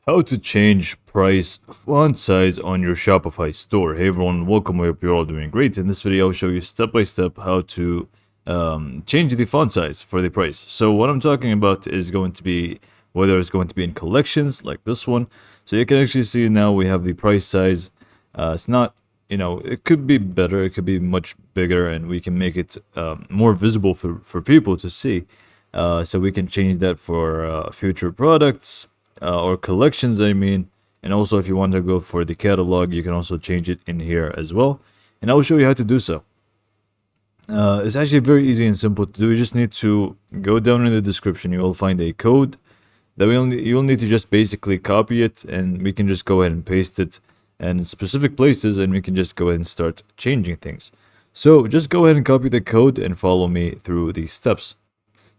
How to change price font size on your Shopify store. Hey everyone, welcome. I hope you're all doing great. In this video, I'll show you step by step how to change the font size for the price. So what I'm talking about is going to be whether it's going to be in collections like this one. So you can actually see now we have the price size. It's not, it could be better. It could be much bigger, and we can make it more visible for people to see. So we can change that for future products or collections, I mean. And also, if you want to go for the catalog, you can also change it in here as well. And I will show you how to do so. It's actually very easy and simple to do. You just need to go down in the description. You will find a code that you'll need to just basically copy it, and we can just go ahead and paste it in specific places, and we can just go ahead and start changing things. So just go ahead and copy the code and follow me through these steps.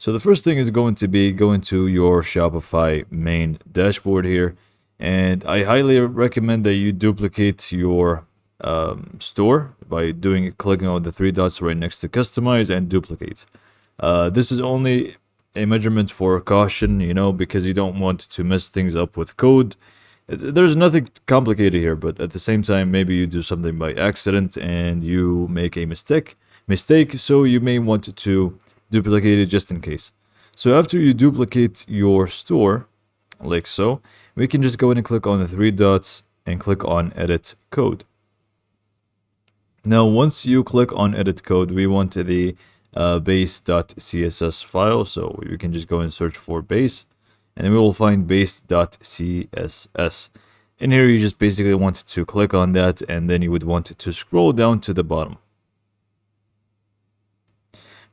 So the first thing is going to be going to your Shopify main dashboard here, and I highly recommend that you duplicate your store by clicking on the three dots right next to customize and duplicate. This is only a measurement for caution, because you don't want to mess things up with code. There's nothing complicated here, but at the same time, maybe you do something by accident and you make a mistake, so you may want to duplicate it just in case. So after you duplicate your store, like so, we can just go ahead and click on the three dots and click on edit code. Now, once you click on edit code, we want the base.css file. So we can just go and search for base, and then we will find base.css. In here, you just basically want to click on that, and then you would want to scroll down to the bottom.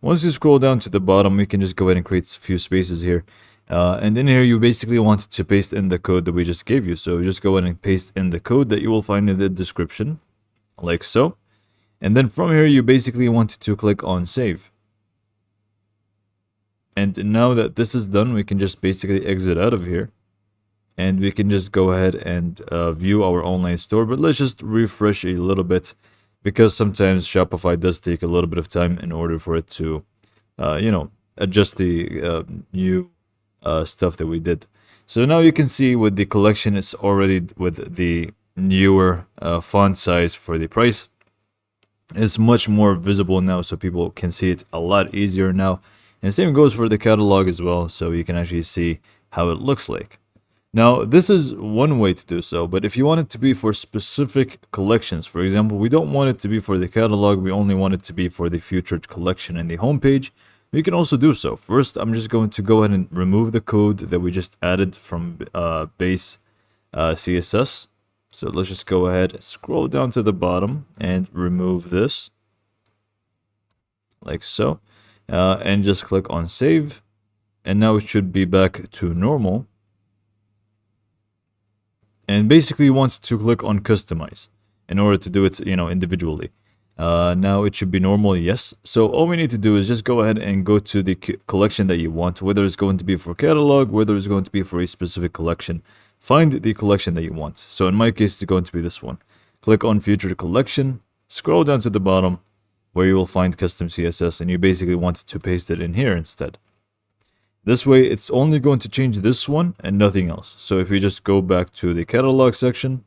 Once you scroll down to the bottom, we can just go ahead and create a few spaces here. And in here, you basically want to paste in the code that we just gave you. So just go ahead and paste in the code that you will find in the description, like so. And then from here, you basically want to click on save. And now that this is done, we can just basically exit out of here. And we can just go ahead and view our online store. But let's just refresh a little bit, because sometimes Shopify does take a little bit of time in order for it to, adjust the new stuff that we did. So now you can see with the collection, it's already with the newer font size for the price. It's much more visible now, so people can see it a lot easier now. And same goes for the catalog as well, so you can actually see how it looks like. Now, this is one way to do so, but if you want it to be for specific collections, for example, we don't want it to be for the catalog, we only want it to be for the featured collection in the homepage, we can also do so. First, I'm just going to go ahead and remove the code that we just added from base CSS. So let's just go ahead, scroll down to the bottom and remove this, like so, and just click on save. And now it should be back to normal. And basically you want to click on customize in order to do it, individually. Now it should be normal, yes. So all we need to do is just go ahead and go to the collection that you want, whether it's going to be for catalog, whether it's going to be for a specific collection. Find the collection that you want. So in my case, it's going to be this one. Click on featured collection, scroll down to the bottom where you will find custom CSS, and you basically want to paste it in here instead. This way, it's only going to change this one and nothing else. So if we just go back to the catalog section,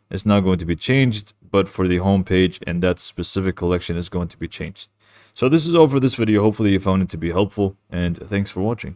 it's not going to be changed, but for the home page and that specific collection is going to be changed. So this is all for this video. Hopefully you found it to be helpful, and thanks for watching.